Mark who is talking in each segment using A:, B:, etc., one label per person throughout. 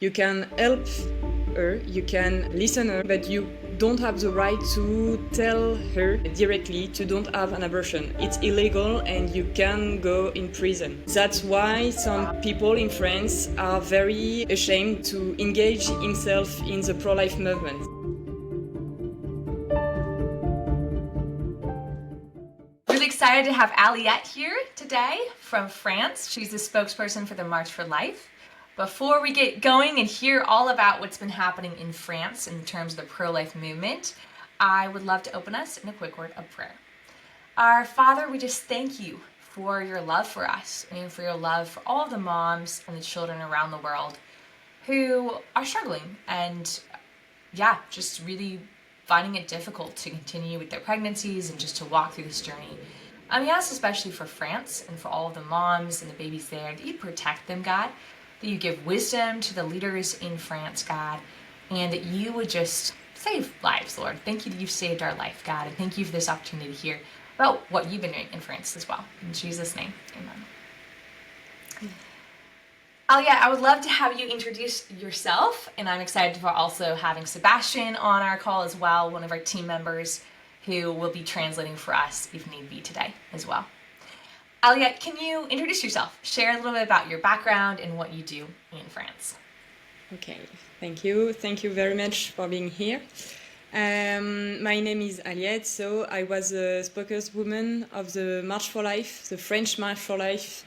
A: You can help her, you can listen her, but you don't have the right to tell her directly to don't have an abortion. It's illegal and you can go in prison. That's why some people in France are very ashamed to engage himself in the pro-life movement.
B: Really excited to have Aliette here today from France. She's the spokesperson for the March for Life. Before we get going and hear all about what's been happening in France in terms of the pro-life movement, I would love to open us in a quick word of prayer. Our Father, we just thank you for your love for us and for your love for all of the moms and the children around the world who are struggling and just really finding it difficult to continue with their pregnancies and just to walk through this journey. We ask especially for France and for all of the moms and the babies there that you protect them, God, that you give wisdom to the leaders in France, God, and that you would just save lives, Lord. Thank you that you've saved our life, God, and thank you for this opportunity to hear about what you've been doing in France as well. In Jesus' name, amen. Aliette, I would love to have you introduce yourself, and I'm excited for also having Sebastian on our call as well, one of our team members who will be translating for us if need be today as well. Aliette, can you introduce yourself? Share a little bit about your background and what you do in France.
A: Okay, thank you. Thank you very much for being here. My name is Aliette, so I was a spokeswoman of the March for Life, the French March for Life,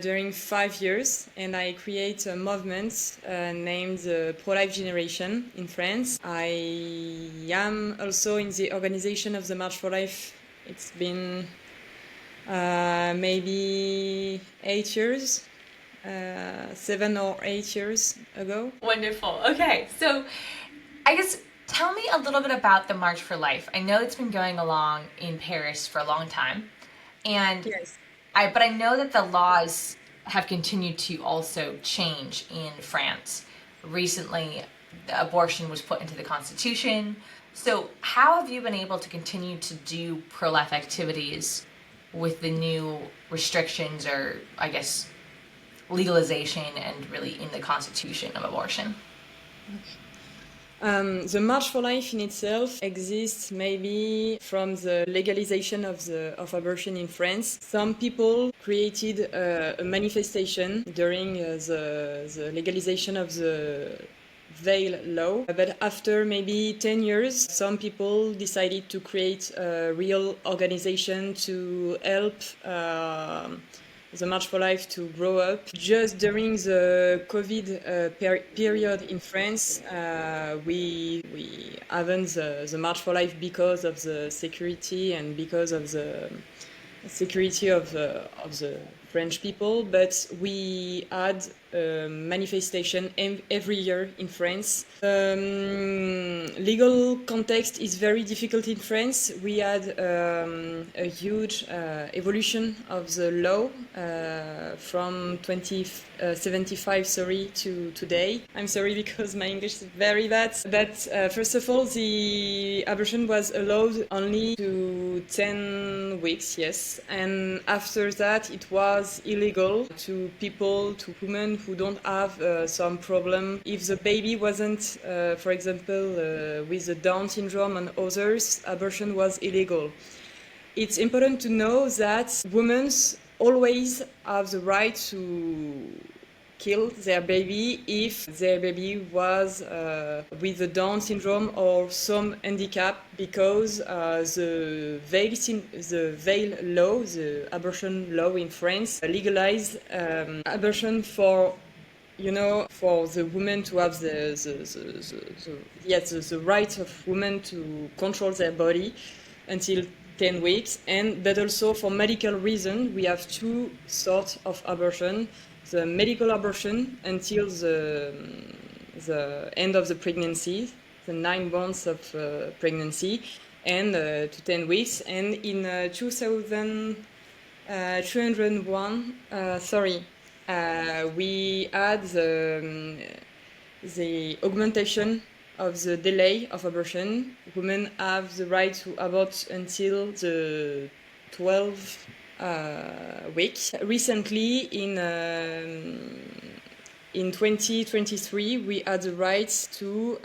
A: during 5 years, and I create a movement named the Pro-Life Generation in France. I am also in the organization of the March for Life. It's been maybe 8 years, 7 or 8 years ago.
B: Wonderful. Okay, so I guess tell me a little bit about the March for Life. I know it's been going along in Paris for a long time, and
A: Yes.
B: but I know that the laws have continued to also change in France. Recently, the abortion was put into the Constitution. So how have you been able to continue to do pro-life activities with the new restrictions or, I guess, legalization and really in the Constitution of abortion?
A: The March for Life in itself exists maybe from the legalization of abortion in France. Some people created a manifestation during the legalization of the veil law, but after maybe 10 years, some people decided to create a real organization to help the March for Life to grow up. Just during the COVID period in France, we haven't the March for Life because of the security and because of the security of the French people, but we had a manifestation every year in France. Legal context is very difficult in France. We had a huge evolution of the law from 2075, to today. I'm sorry because my English is very bad. But first of all, the abortion was allowed only to 10 weeks, yes. And after that, it was illegal to people, to women who don't have some problem. If the baby wasn't, for example, with the Down syndrome and others, abortion was illegal. It's important to know that women always have the right to kill their baby if their baby was with the Down syndrome or some handicap, because the veil law, the abortion law in France, legalized abortion for the women to have the right of women to control their body until 10 weeks, but also for medical reasons. We have two sorts of abortion: the medical abortion until the end of the pregnancy, the 9 months of pregnancy, and to 10 weeks. And in 2001, we had the augmentation of the delay of abortion. Women have the right to abort until the 12 weeks. Recently, in in 2023, we had the right to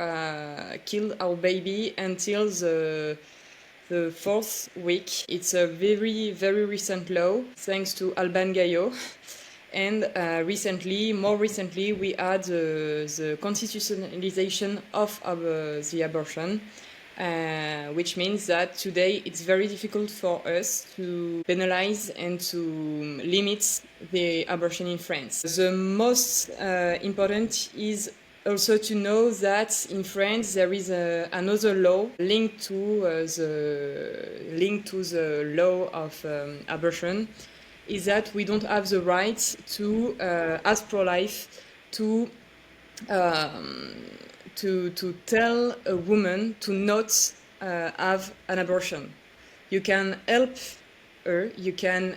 A: kill our baby until the fourth week. It's a very, very recent law, thanks to Alban Gaillot. And more recently, we had the constitutionalization of the abortion, which means that today it's very difficult for us to penalize and to limit the abortion in France. The most important is also to know that in France there is another law linked to the law of abortion, is that we don't have the right to, as pro-life, to tell a woman to not have an abortion. You can help her, you can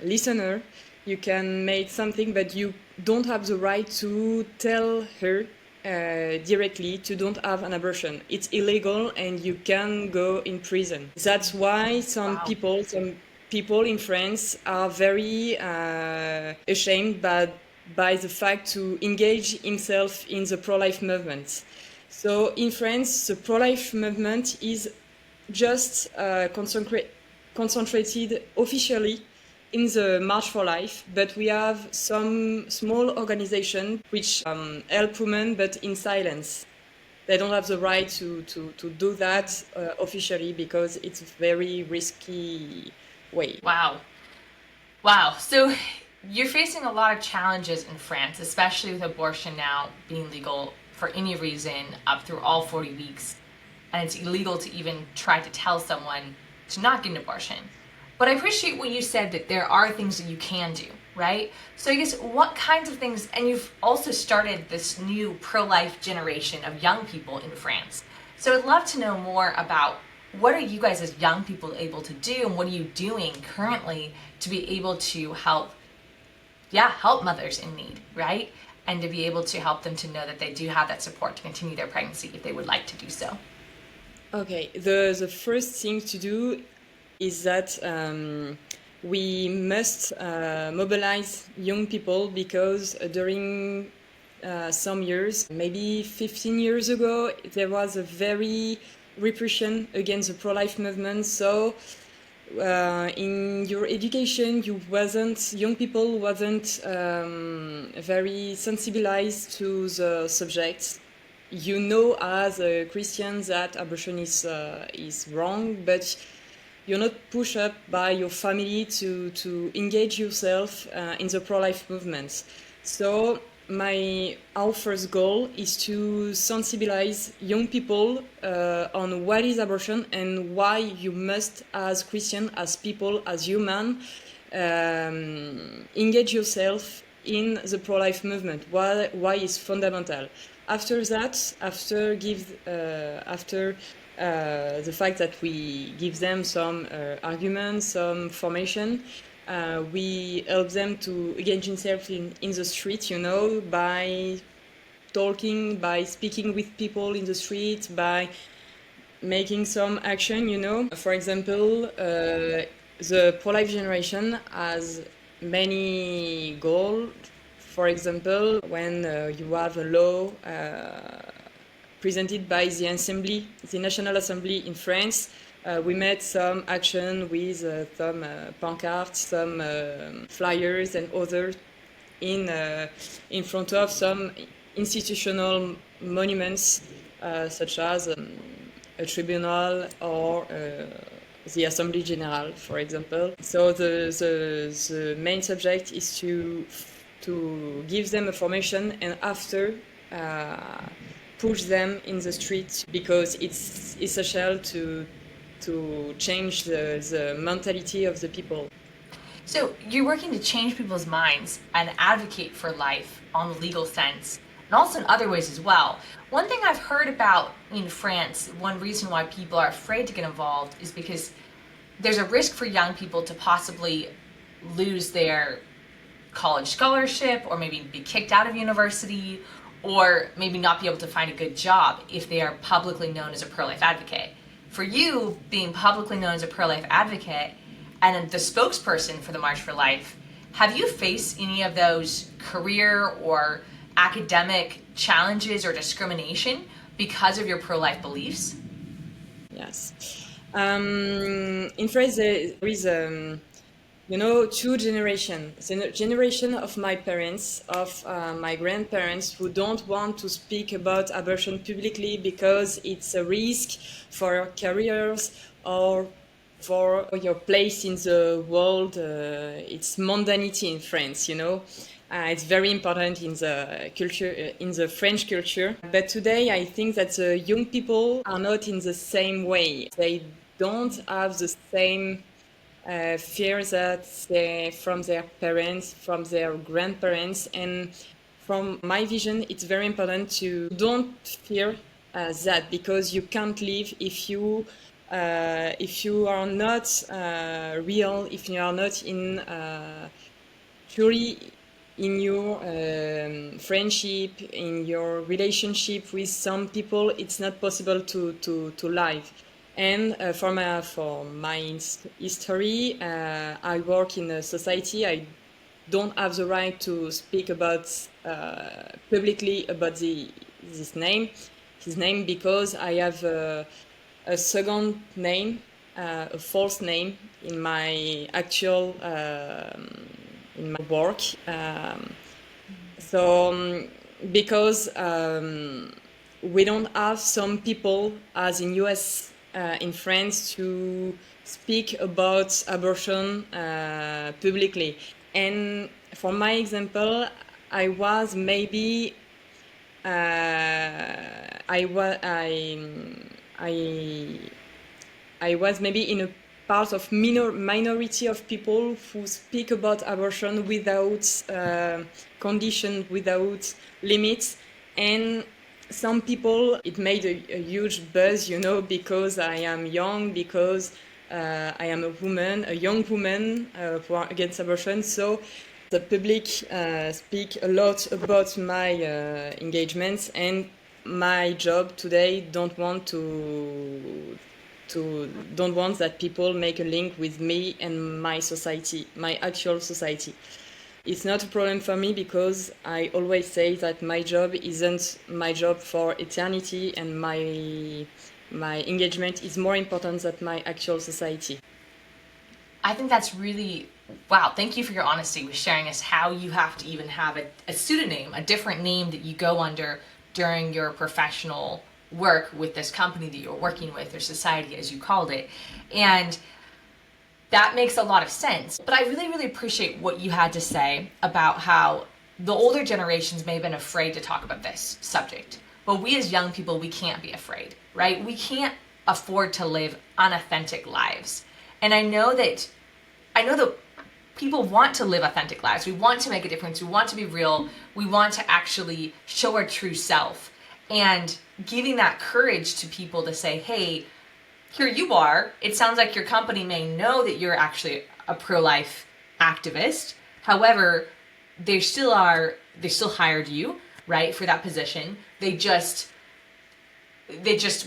A: listen her, you can make something, but you don't have the right to tell her directly to don't have an abortion. It's illegal and you can go in prison. That's why some people in France are very ashamed by the fact to engage himself in the pro-life movement. So in France, the pro-life movement is just concentrated officially in the March for Life, but we have some small organizations which help women, but in silence. They don't have the right to do that officially because it's a very risky way.
B: Wow. So you're facing a lot of challenges in France, especially with abortion now being legal for any reason up through all 40 weeks. And it's illegal to even try to tell someone to not get an abortion. But I appreciate what you said, that there are things that you can do, right? So I guess what kinds of things, and you've also started this new pro-life generation of young people in France. So I'd love to know more about what are you guys as young people able to do, and what are you doing currently to be able to help mothers in need, right? And to be able to help them to know that they do have that support to continue their pregnancy if they would like to do so.
A: Okay, the first thing to do is that we must mobilize young people, because during some years, maybe 15 years ago, there was a very repression against the pro-life movement. So in your education, young people wasn't very sensibilized to the subject. You know, as a Christian, that abortion is wrong, but you're not pushed up by your family to engage yourself in the pro-life movement. So our first goal is to sensibilize young people on what is abortion and why you must, as Christian, as people, as human, engage yourself in the pro-life movement. Why is fundamental. After that, after the fact that we give them some arguments, some formation, we help them to engage themselves in the street, by talking, by speaking with people in the street, by making some action, For example, the pro-life generation has many goals. For example, when you have a law presented by the National Assembly in France, we made some action with some pancards, some flyers and others in front of some institutional monuments, such as a tribunal or the Assemblée Générale, for example. So the main subject is to give them information and after push them in the streets, because it's essential to change the mentality of the people.
B: So you're working to change people's minds and advocate for life on the legal sense, and also in other ways as well. One thing I've heard about in France, one reason why people are afraid to get involved is because there's a risk for young people to possibly lose their college scholarship, or maybe be kicked out of university, or maybe not be able to find a good job if they are publicly known as a pro-life advocate. For you, being publicly known as a pro-life advocate and the spokesperson for the March for Life, Have you faced any of those career or academic challenges or discrimination because of your pro-life beliefs?
A: Yes. In France, there is, two generations. The generation of my parents, of my grandparents, who don't want to speak about abortion publicly because it's a risk for your careers or for your place in the world. It's mundanity in France, it's very important in the culture, in the French culture. But today, I think that the young people are not in the same way. They don't have the same fear that from their parents, from their grandparents, and from my vision, it's very important to don't fear that, because you can't live if you are not real, if you are not in truly in your friendship, in your relationship with some people, it's not possible to live. And for my history, I work in a society. I don't have the right to speak about publicly about his name, because I have a second name, a false name in my actual in my work. Because we don't have some people, as in US, in France, to speak about abortion publicly. And for my example, I was maybe I was maybe in a part of minority of people who speak about abortion without condition, without limits. And some people, it made a huge buzz, because I am young, because I am a young woman for against abortion. So the public speak a lot about my engagements, and my job today don't want that people make a link with me and my society, my actual society. It's not a problem for me, because I always say that my job isn't my job for eternity, and my engagement is more important than my actual society.
B: I think that's really, wow, thank you for your honesty with sharing us how you have to even have a pseudonym, a different name that you go under during your professional work with this company that you're working with, or society as you called it. And that makes a lot of sense. But I really, really appreciate what you had to say about how the older generations may have been afraid to talk about this subject. But we as young people, we can't be afraid, right? We can't afford to live unauthentic lives. And I know that people want to live authentic lives. We want to make a difference. We want to be real. We want to actually show our true self. And giving that courage to people to say, hey, here you are. It sounds like your company may know that you're actually a pro-life activist. However, they still hired you, right, for that position. They just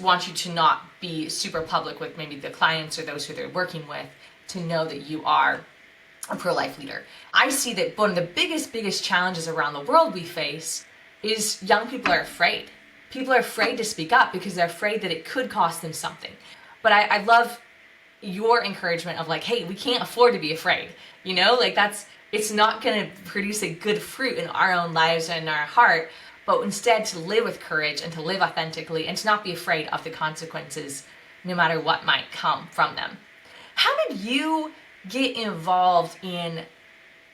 B: want you to not be super public with maybe the clients or those who they're working with, to know that you are a pro-life leader. I see that one of the biggest challenges around the world we face is young people are afraid. People are afraid to speak up because they're afraid that it could cost them something. But I love your encouragement of like, hey, we can't afford to be afraid. It's not going to produce a good fruit in our own lives and in our heart, but instead to live with courage and to live authentically and to not be afraid of the consequences, no matter what might come from them. How did you get involved in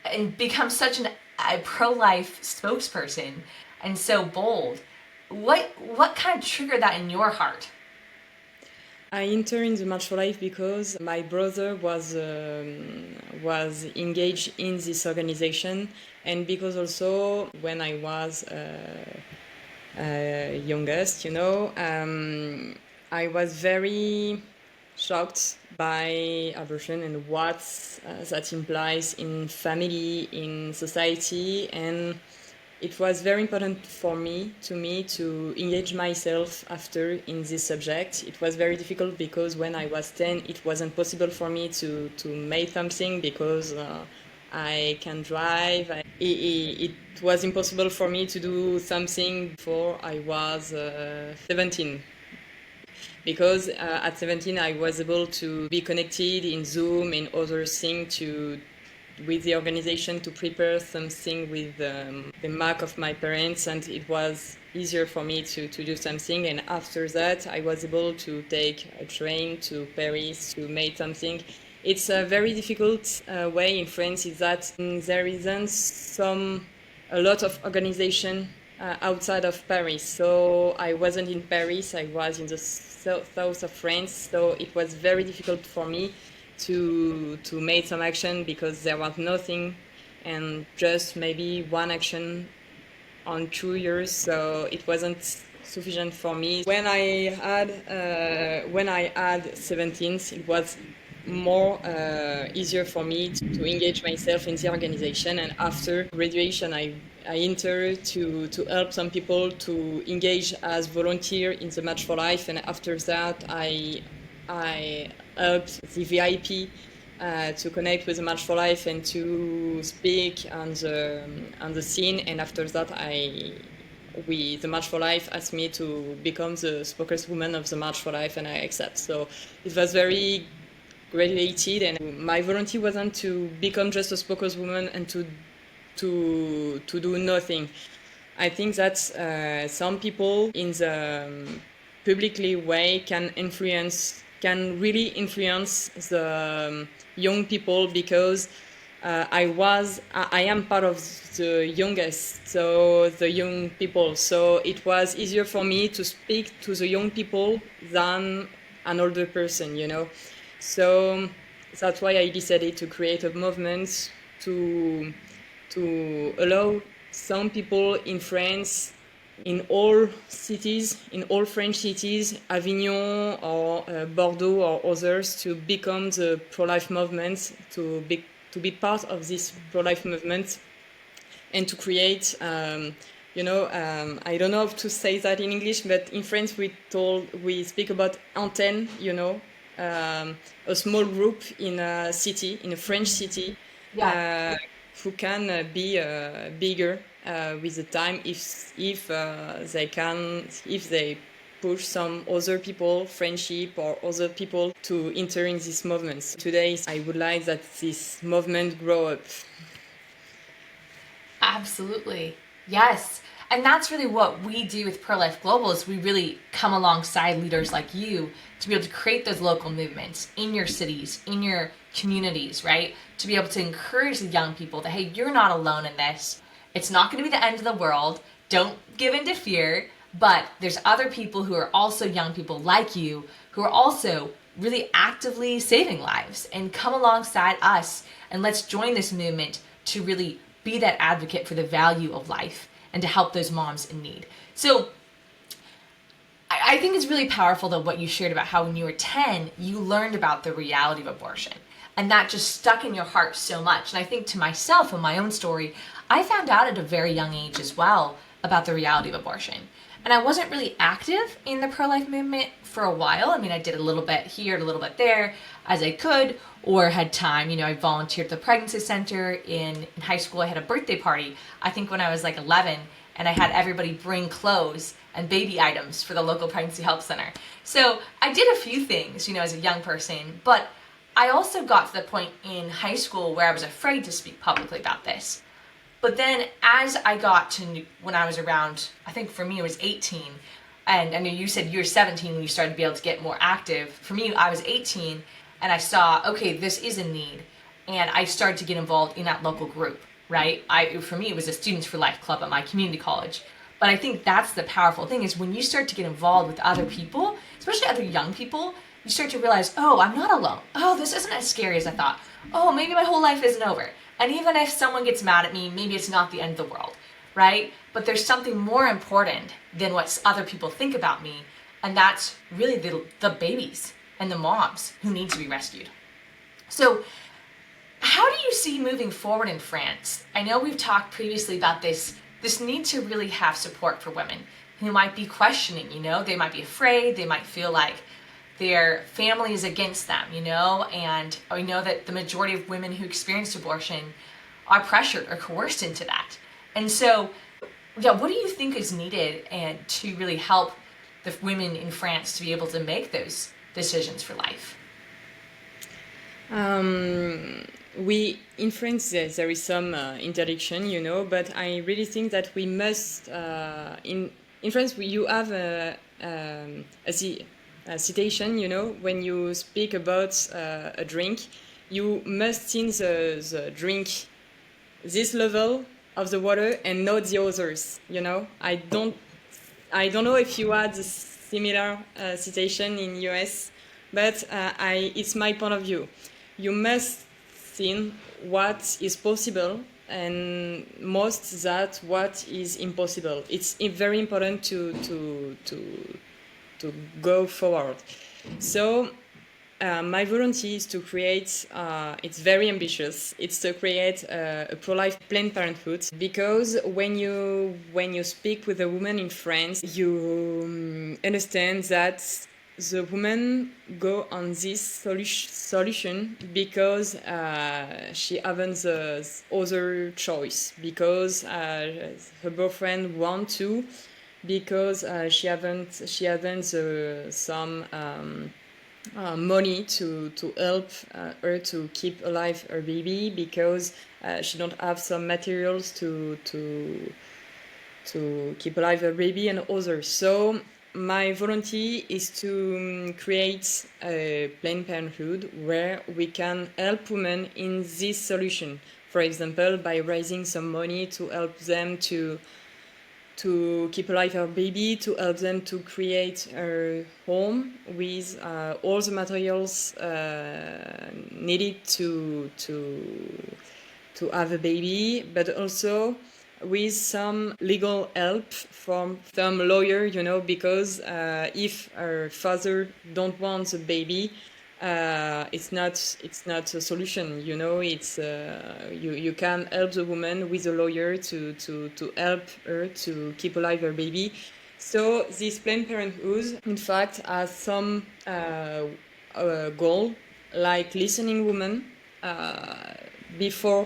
B: and become such a pro-life spokesperson and so bold? What kind of triggered that in your heart?
A: I entered in the March for Life because my brother was engaged in this organization, and because also when I was youngest, I was very shocked by abortion and what that implies in family, in society, and it was very important for me to engage myself after in this subject. It was very difficult because when I was 10, it wasn't possible for me to make something because I can drive. It was impossible for me to do something before I was 17. Because at 17 I was able to be connected in Zoom and other things with the organization to prepare something with the Mac of my parents, and it was easier for me to do something. And after that I was able to take a train to Paris to make something. It's a very difficult way in France is that there isn't a lot of organization outside of Paris. So I wasn't in Paris, I was in the south of France, so it was very difficult for me to make some action because there was nothing and just maybe one action on 2 years, so it wasn't sufficient for me. When I had 17, it was more easier for me to engage myself in the organization. And after graduation, I entered to help some people to engage as volunteer in the Match for Life. And after that, I helped the VIP to connect with the Match for Life and to speak on the scene. And after that, the March for Life asked me to become the spokeswoman of the March for Life, and I accept. So it was very graduated, and my volunteer wasn't to become just a spokeswoman and to do nothing. I think that some people in the publicly way can really influence the young people, because I am part of the youngest, so the young people. So it was easier for me to speak to the young people than an older person, So that's why I decided to create a movement to allow some people in France, in all cities, in all French cities, Avignon or Bordeaux or others, to become the pro-life movement, to be part of this pro-life movement, and to create, I don't know how to say that in English, but in France we speak about antenne, a small group in a city, in a French city, who can be bigger with the time if they push some other people, friendship or other people, to enter in these movements. Today, I would like that this movement grow up.
B: Absolutely. Yes. And that's really what we do with Pro-Life Global, is we really come alongside leaders like you to be able to create those local movements in your cities, in your communities, right? To be able to encourage the young people that, hey, you're not alone in this. It's not going to be the end of the world. Don't give in to fear. But there's other people who are also young people like you, who are also really actively saving lives, and come alongside us, and let's join this movement to really be that advocate for the value of life and to help those moms in need. So I think it's really powerful, though, what you shared about how when you were 10, you learned about the reality of abortion. And that just stuck in your heart so much. And I think to myself, in my own story, I found out at a very young age as well about the reality of abortion. And I wasn't really active in the pro-life movement for a while. I mean, I did a little bit here, a little bit there as I could, or had time. I volunteered at the pregnancy center in high school. I had a birthday party, I think when I was like 11, and I had everybody bring clothes and baby items for the local pregnancy help center. So I did a few things, as a young person, but I also got to the point in high school where I was afraid to speak publicly about this. But then as I got to when I was around, I think for me it was 18, and I know you said you were 17 when you started to be able to get more active. For me, I was 18, and I saw, okay, this is a need, and I started to get involved in that local group, right? For me, it was a Students for Life club at my community college. But I think that's the powerful thing, is when you start to get involved with other people, especially other young people, you start to realize, oh, I'm not alone. Oh, this isn't as scary as I thought. Oh, maybe my whole life isn't over. And even if someone gets mad at me, maybe it's not the end of the world, right? But there's something more important than what other people think about me, and that's really the babies and the moms who need to be rescued. So how do you see moving forward in France? I know we've talked previously about this need to really have support for women who might be questioning, they might be afraid, they might feel like their family is against them, and I know that the majority of women who experienced abortion are pressured or coerced into that. And so, yeah, what do you think is needed and to really help the women in France to be able to make those decisions for life?
A: We in France there is some interdiction, but I really think that we must in France you have a citation, when you speak about a drink, you must see the drink this level of the water and not the others. I don't know if you had a similar citation in US, but it's my point of view. You must see what is possible and most that what is impossible. It's very important to go forward. So my volunteer is to create, it's very ambitious, it's to create a pro-life Planned Parenthood, because when you speak with a woman in France, you understand that the women go on this solution because she haven't the other choice, because her boyfriend want to, because she haven't some money to help her to keep alive her baby, because she don't have some materials to keep alive her baby and others. So my volunteer is to create a Planned Parenthood where we can help women in this solution. For example, by raising some money to help them to keep alive her baby, to help them to create a home with all the materials needed to have a baby, but also with some legal help from some lawyer, because if her father don't want the baby, it's not a solution. It's you can help the woman with a lawyer to help her to keep alive her baby. So this Planned Parenthood, in fact, has some goal, like listening women before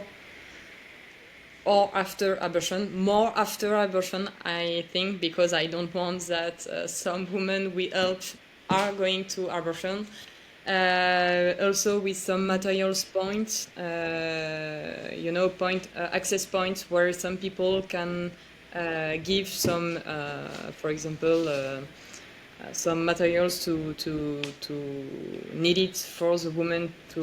A: or after abortion, more after abortion, I think, because I don't want that some women we help are going to abortion. Also with some materials points, access points where some people can give some, for example, some materials to needed for the woman to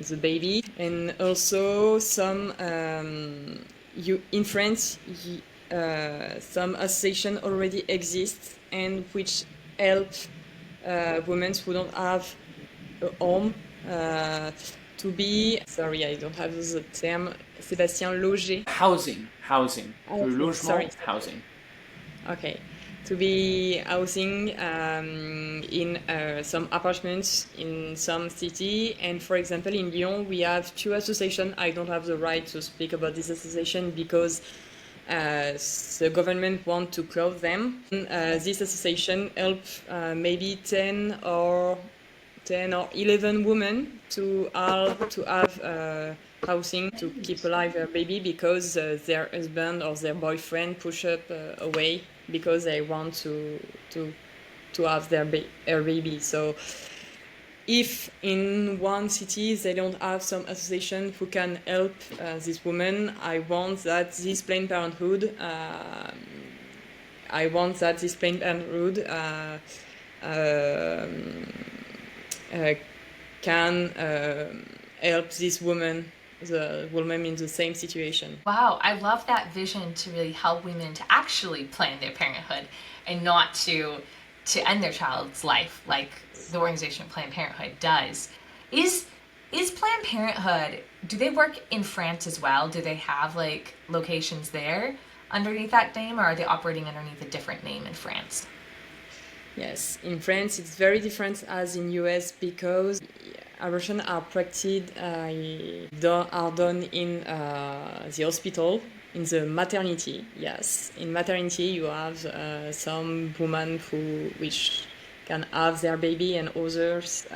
A: the baby, and also some in France some association already exists and which help women who don't have a home to be, sorry, I don't have the term, Sébastien, logé.
C: Housing. Le logement,
A: sorry.
C: housing.
A: Okay. To be housing in some apartments in some city. And for example, in Lyon, we have two associations. I don't have the right to speak about this association because the government want to close them. This association helps maybe 10 or 11 women to have housing to keep alive their baby, because their husband or their boyfriend push up away because they want to have their baby. So if in one city they don't have some association who can help this woman, I want that this Planned Parenthood can help this woman, the woman in the same situation.
B: Wow, I love that vision to really help women to actually plan their parenthood and not to end their child's life like the organization Planned Parenthood does. Is Planned Parenthood, do they work in France as well? Do they have like locations there underneath that name, or are they operating underneath a different name in France?
A: Yes, in France it's very different as in US, because abortion are practiced are done in the hospital, in the maternity. Yes, in maternity you have some women which can have their baby and others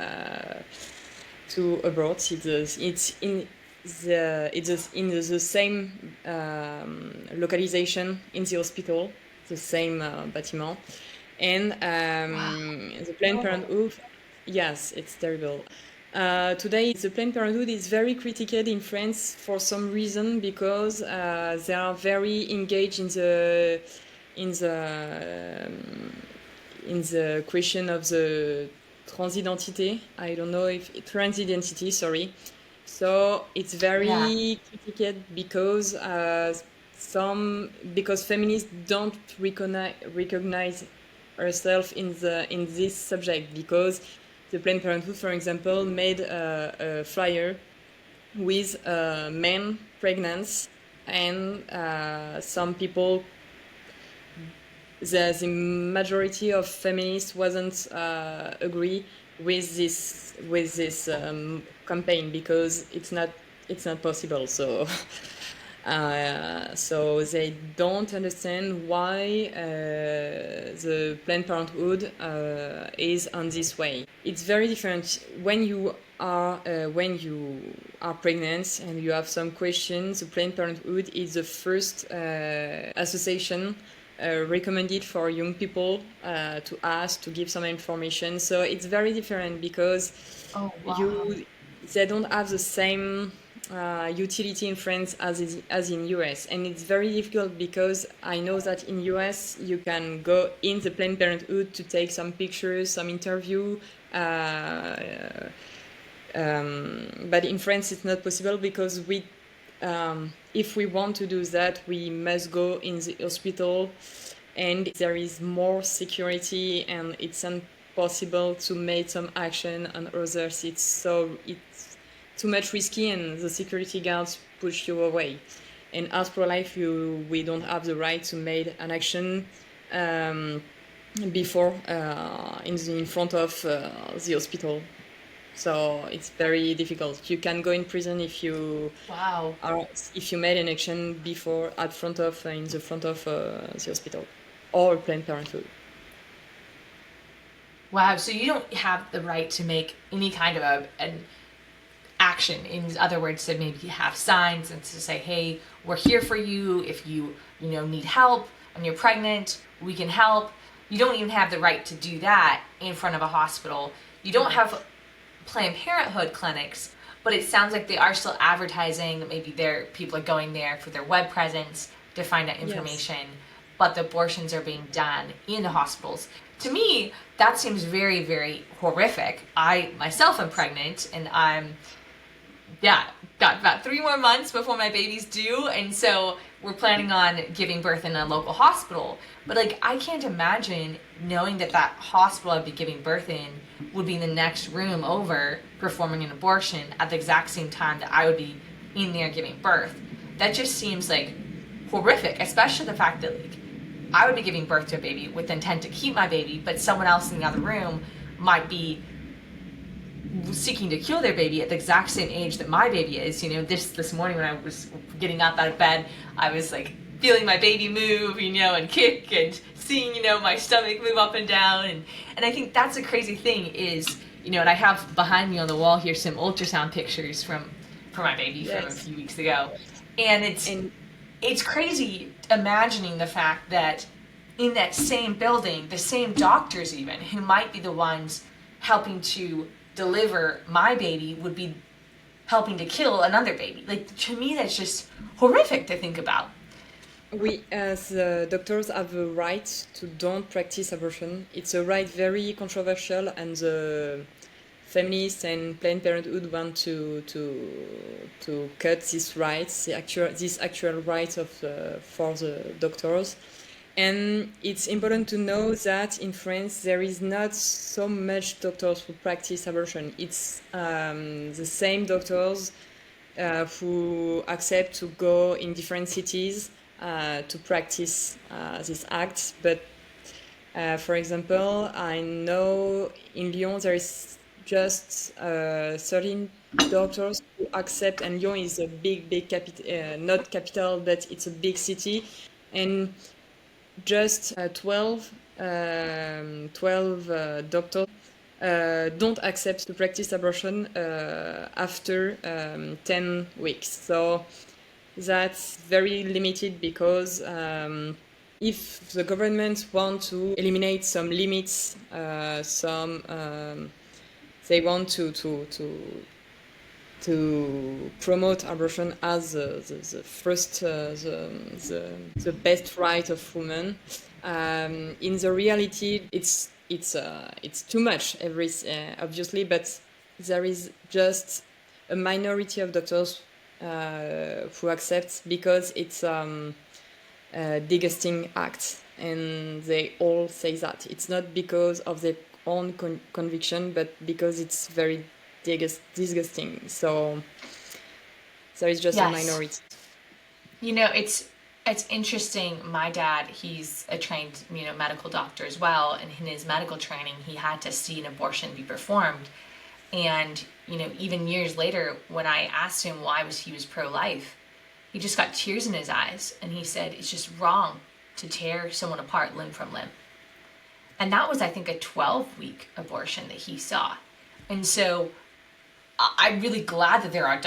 A: to abort. It's it's in the same localization in the hospital, the same bâtiment, and the Planned Parenthood. Yes, it's terrible. Today, the Planned Parenthood is very critiqued in France for some reason because they are very engaged in the in the question of the transidentity. I don't know if transidentity. Sorry. So it's
B: Yeah.
A: very critiqued because because feminists don't recognize herself in this subject because the Planned Parenthood, for example, made a flyer with men pregnant and some people. The majority of feminists wasn't agree with this campaign because it's not possible. So so they don't understand why the Planned Parenthood is on this way. It's very different when you are pregnant and you have some questions. The Planned Parenthood is the first association recommended for young people to ask to give some information. So it's very different because
B: Oh, wow.
A: you they don't have the same utility in France as in US, and it's very difficult because I know that in US you can go in the Planned Parenthood to take some pictures, some interview. But in France it's not possible because if we want to do that, we must go in the hospital, and there is more security, and it's impossible to make some action on others. It's too much risky, and the security guards push you away. And as pro-life, we don't have the right to make an action before in front of the hospital. So it's very difficult. You can go in prison
B: Wow.
A: if you made an action before in the front of the hospital or Planned Parenthood.
B: Wow. So you don't have the right to make any kind of an action. In other words, to maybe have signs and to say, "Hey, we're here for you. If you need help and you're pregnant, we can help." You don't even have the right to do that in front of a hospital. You don't have Planned Parenthood clinics, but it sounds like they are still advertising. Maybe people are going there for their web presence to find out
A: Yes.
B: information, but the abortions are being done in the hospitals. To me, that seems very, very horrific. I myself am pregnant, and got about 3 more months before my baby's due, and so we're planning on giving birth in a local hospital. But like, I can't imagine knowing that hospital I'd be giving birth in would be in the next room over performing an abortion at the exact same time that I would be in there giving birth. That just seems like horrific, especially the fact that like I would be giving birth to a baby with the intent to keep my baby, but someone else in the other room might be seeking to kill their baby at the exact same age that my baby is. This morning when I was getting up out of bed, I was like feeling my baby move, and kick, and seeing, my stomach move up and down. And I think that's a crazy thing is, and I have behind me on the wall here some ultrasound pictures from my baby from a
A: Yes.
B: few weeks ago. And
A: And
B: it's crazy imagining the fact that in that same building, the same doctors even, who might be the ones helping to deliver my baby, would be helping to kill another baby. Like, to me, that's just horrific to think about.
A: we, as doctors, have a right to don't practice abortion. It's a right very controversial, and the feminists and Planned Parenthood want to cut these rights, this actual rights of for the doctors. And it's important to know that in France there is not so much doctors who practice abortion. It's the same doctors who accept to go in different cities to practice these acts. But for example, I know in Lyon there is just 13 doctors who accept, and Lyon is a big capital, not capital, but it's a big city, and just 12 doctors don't accept to practice abortion after 10 weeks. So that's very limited because if the government want to eliminate some limits, they want to promote abortion as the first, the best right of women. In the reality, it's too much, obviously, but there is just a minority of doctors who accept because it's a disgusting act, and they all say that it's not because of their own conviction, but because it's very disgusting. So there is just a
B: Yes.
A: minority.
B: You know, it's interesting. My dad, he's a trained, medical doctor as well, and in his medical training, he had to see an abortion be performed. And, even years later, when I asked him why he was pro-life, he just got tears in his eyes, and he said it's just wrong to tear someone apart limb from limb. And that was, I think, a 12-week abortion that he saw. And so I'm really glad that there are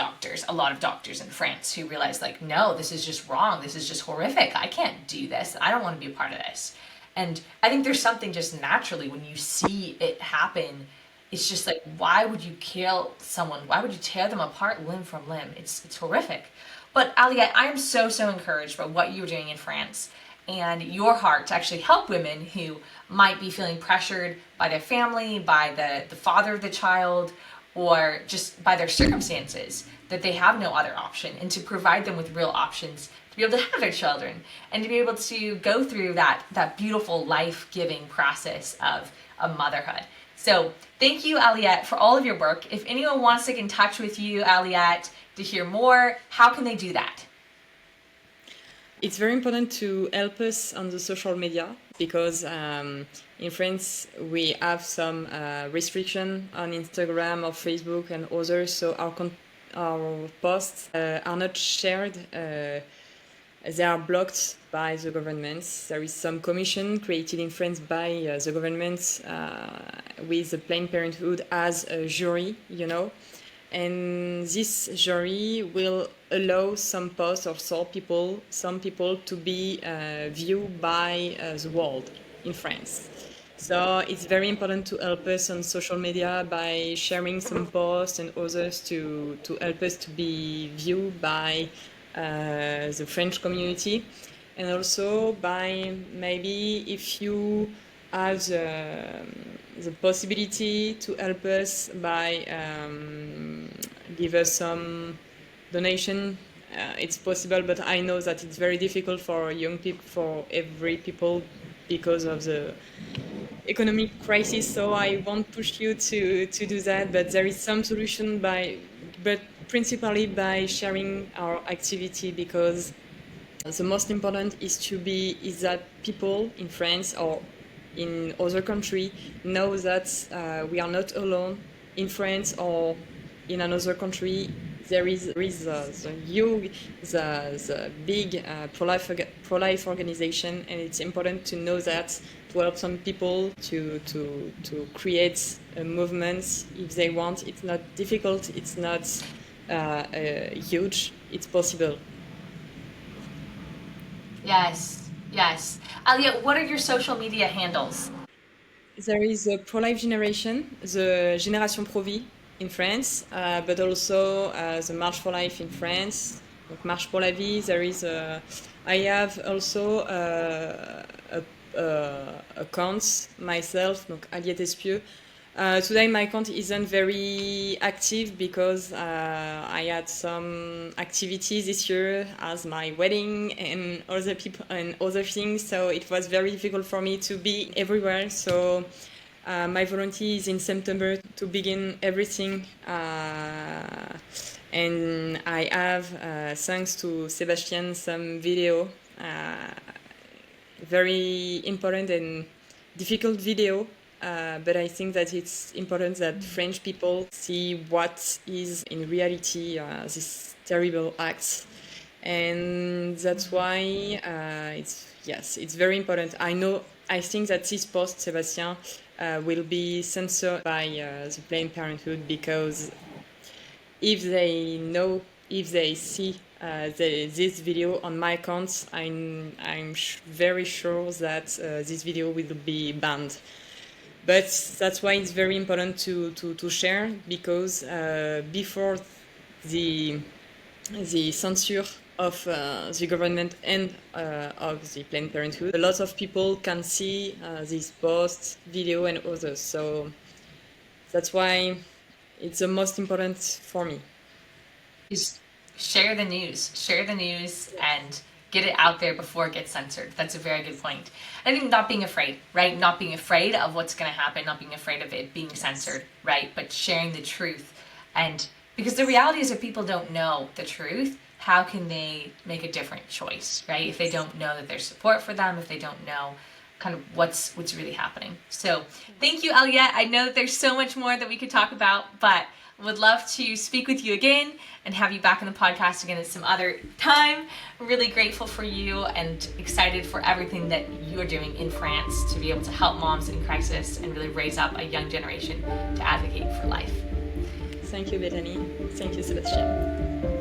B: a lot of doctors in France who realize, like, no, this is just wrong. This is just horrific. I can't do this. I don't want to be a part of this. And I think there's something just naturally when you see it happen, it's just like, why would you kill someone? Why would you tear them apart limb from limb? It's horrific. But Aliette, I am so encouraged by what you're doing in France and your heart to actually help women who might be feeling pressured by their family, by the father of the child, or just by their circumstances, that they have no other option, and to provide them with real options to be able to have their children and to be able to go through that beautiful life-giving process of motherhood. So thank you, Aliette, for all of your work. If anyone wants to get in touch with you, Aliette, to hear more, how can they do that?
A: It's very important to help us on the social media because in France we have some restriction on Instagram or Facebook and others, so our posts are not shared. They are blocked by the government. There is some commission created in France by the government with the Planned Parenthood as a jury, and this jury will allow some posts or some people to be viewed by the world in France. So it's very important to help us on social media by sharing some posts and others to help us to be viewed by the French community, and also by maybe if you have the possibility to help us by give us some donation. It's possible, but I know that it's very difficult for young people, for every people, because of the economic crisis. So I won't push you to do that, but there is some solution but principally by sharing our activity, because the most important is that people in France or in other country know that we are not alone in France or in another country. There is the big pro-life organization, and it's important to know that, to help some people to create a movement if they want. It's not difficult, it's not huge, it's possible.
B: Yes. Aliette, what are your social media handles?
A: There is a pro-life generation, the Génération Pro-Vie in France, but also the March for Life in France, donc Marche pour la Vie. I have also accounts myself, donc Aliette Espieux. Today my account isn't very active because I had some activities this year as my wedding and other people and other things, so it was very difficult for me to be everywhere. So my volunteer is in September to begin everything, and I have, thanks to Sebastian, some video, very important and difficult video. But I think that it's important that French people see what is in reality this terrible act, and that's why it's very important. I think that this post, Sébastien, will be censored by the Planned Parenthood, because if they see this video on my account, I'm very sure that this video will be banned. But that's why it's very important to share, because before the censure of the government and of the Planned Parenthood, a lot of people can see this post, video, and others. So that's why it's the most important for me.
B: Just share the news and get it out there before it gets censored. That's a very good point. I think not being afraid, right? Not being afraid of what's going to happen, not being afraid of it being censored, right? But sharing the truth. And because the reality is, if people don't know the truth, how can they make a different choice, right? If they don't know that there's support for them, if they don't know kind of what's really happening. So thank you, Aliette. I know that there's so much more that we could talk about, but would love to speak with you again and have you back on the podcast again at some other time. Really grateful for you and excited for everything that you are doing in France to be able to help moms in crisis and really raise up a young generation to advocate for life.
A: Thank you, Bethany. Thank you, Sebastian.